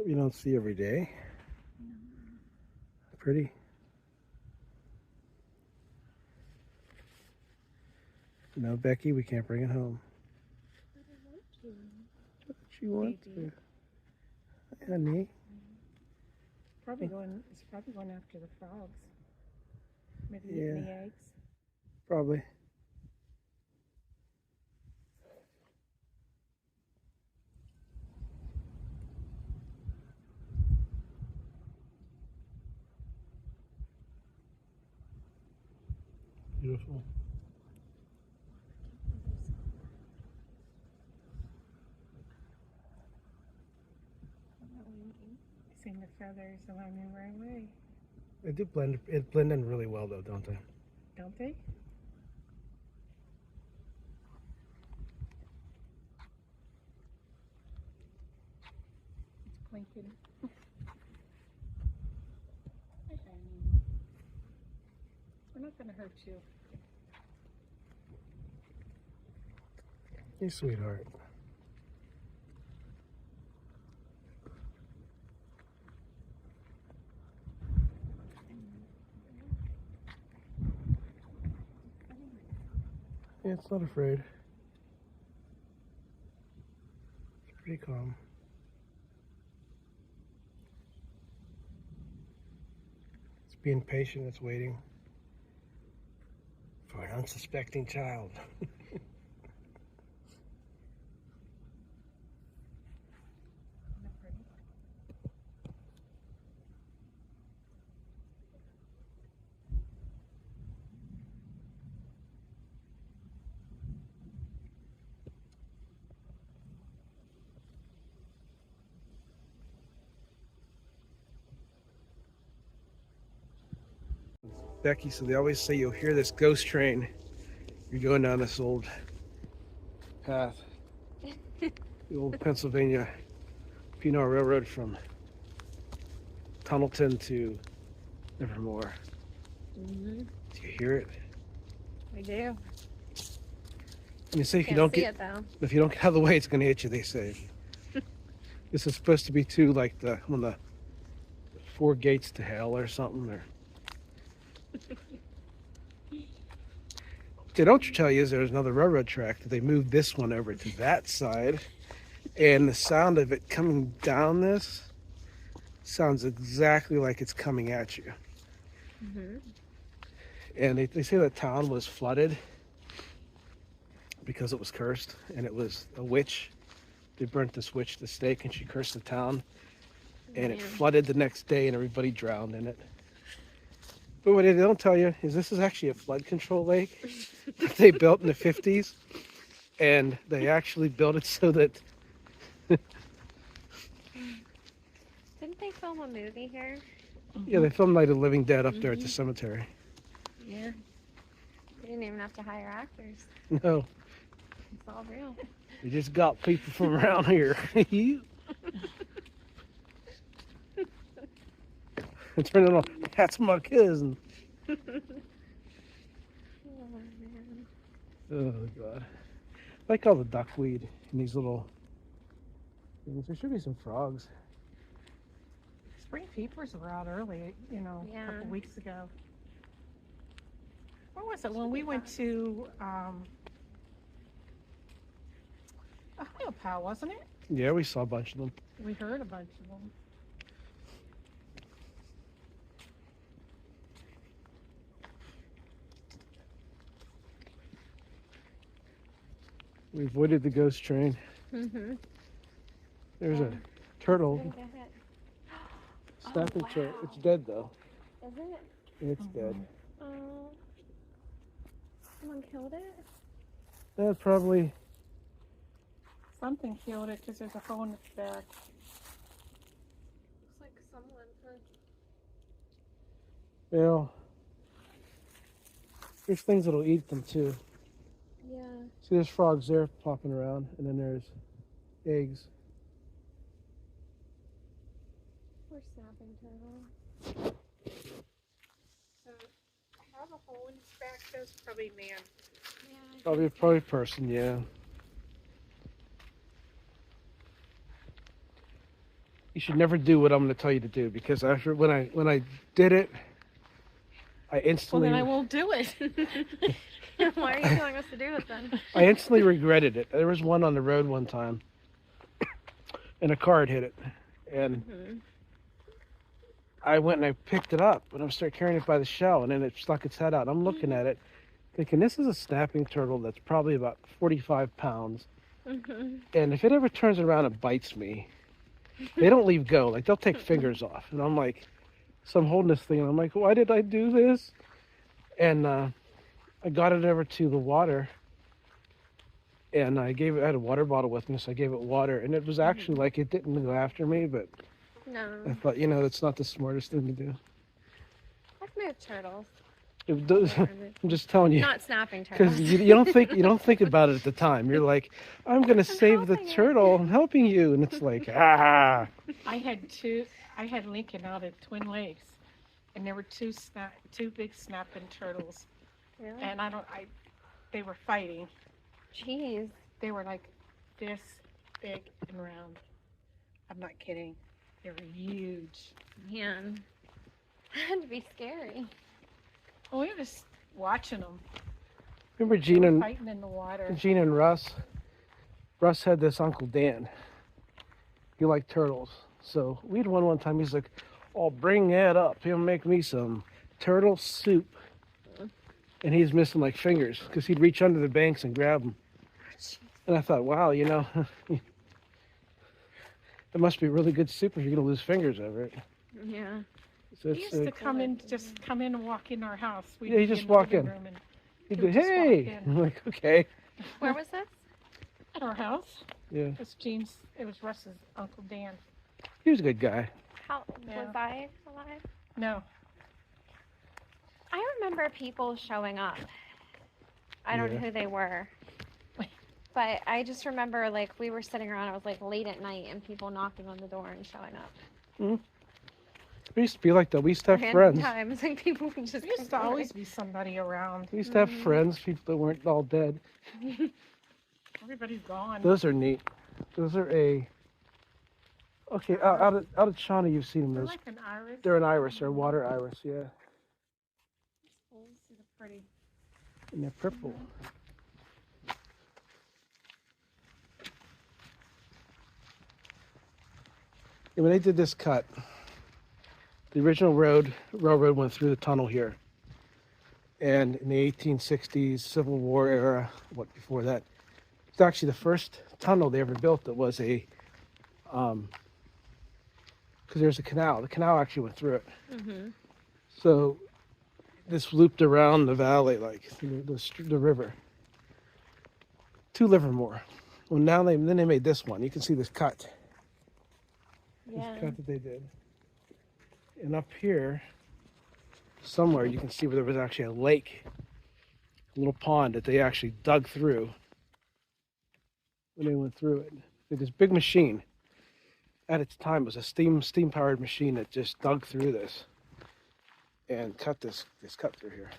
that you don't see every day. Pretty. No, Becky, we can't bring it home. I don't want to. But she wants Maybe. to. Honey. It's probably going after the frogs. Maybe Yeah. eating the eggs. Probably. Beautiful. Seeing the feathers alarm me right away, They do blend. It blend in really well, though, don't they? don't they? It's blinking. Hi, honey. We're not going to hurt you. You sweetheart. Yeah, it's not afraid. It's pretty calm. It's being patient. It's waiting for an unsuspecting child. Becky, so they always say you'll hear this ghost train. You're going down this old path, the old Pennsylvania Penal Railroad from Tunnelton to Livermore. Mm-hmm. Do you hear it? I do. And they say if you Can't don't see get it though. if you don't get out of the way, it's going to hit you. They say this is supposed to be too like one of the four gates to hell or something. Or what they don't tell you is there's another railroad track that they moved this one over to that side, and the sound of it coming down this sounds exactly like it's coming at you. Mm-hmm. And they say the town was flooded because it was cursed, and it was a witch. They burnt this witch to the stake, and she cursed the town, and it flooded the next day, and everybody drowned in it. But what they don't tell you is this is actually a flood control lake that they built in the 50s, and they actually built it so that Didn't they film a movie here? yeah, they filmed Night of the Living Dead up there at the cemetery. Yeah. They didn't even have to hire actors. No, It's all real. they just got people from around here. And turn it on. That's my cousin. Oh, man. Oh god. I like all the duckweed in these little things. There should be some frogs. Spring peepers were out early, a couple weeks ago. What was it when we went to Ohio, wasn't it? Yeah, we saw a bunch of them. We heard a bunch of them. We avoided the ghost train. Mm-hmm. There's a turtle. Go ahead. Snapping wow. turtle. It's dead though. Is it? It's dead. Oh. Someone killed it? That probably. Something killed it because there's a hole in its back. Looks like someone put... Well, there's things that'll eat them too. Yeah. See, there's frogs there popping around, and then there's eggs. Poor snapping turtle. So, have a hole in its back, that's probably man. Yeah. Probably a person, yeah. you should never do what I'm going to tell you to do, because after when I did it, I Well, instantly then I won't do it. Why are you telling us to do it then? I instantly regretted it. There was one on the road one time, and a car had hit it, and Hmm. I went and I picked it up, and I started carrying it by the shell, and then it stuck its head out. I'm looking at it, thinking this is a snapping turtle that's probably about 45 pounds, Hmm. and if it ever turns around and bites me, they don't leave go. Like, they'll take fingers off, and I'm like, so I'm holding this thing, and I'm like, why did I do this? And I got it over to the water, and I had a water bottle with me, so I gave it water, and it was actually like, it didn't go after me, but I No. thought, that's not the smartest thing to do. I've moved turtles. It does, I'm just telling you, Not snapping turtles. because you don't think about it at the time. You're like, I'm gonna save the helping it. turtle. I'm helping you, and it's like, ah. I had Lincoln out at Twin Lakes, and there were two big snapping turtles, Really? and they were fighting. Jeez. They were like this big and round. I'm not kidding. They were huge. Man. That had to be scary. Oh, we was watching them. Remember They Gene were and fighting in the water. Russ? Russ had this Uncle Dan. He liked turtles, so we had one time. He's like, "Oh, bring that up. He'll make me some turtle soup." And he's missing like fingers because he'd reach under the banks and grab them. And I thought, wow, it must be really good soup if you're gonna lose fingers over it. Yeah. So He it's, used to come in and walk in our house. We'd Yeah, he'd be just the walk living in. room and he'd he go, would just walk hey, in. I'm like, okay, Where was this? At our house. yeah. It was Russ's Uncle Dan. He was a good guy. How Yeah. was I alive? No. I remember people showing up. I don't know Yeah. who they were. But I just remember like we were sitting around, it was like late at night and people knocking on the door and showing up. We used to be like that. We used to have Random friends. times, like people would just There used to come always be somebody around. We used to have friends, people that weren't all dead. Everybody's gone. Those are neat. Those are okay. Out of China, you've seen them. They're Those like an iris. they're an iris or a water iris, yeah, These are pretty. and they're purple. And when they did this cut, the original railroad went through the tunnel here. And in the 1860s Civil War era, what before that, it's actually the first tunnel they ever built that was a, because there's a canal. The canal actually went through it. Mm-hmm. So this looped around the valley, like the river, to Livermore. Well, now then they made this one. You can see this cut. Yeah. This cut that they did. And up here, somewhere, you can see where there was actually a lake, a little pond that they actually dug through when they went through it. This big machine, at its time, was a steam powered machine that just dug through this and cut this cut through here.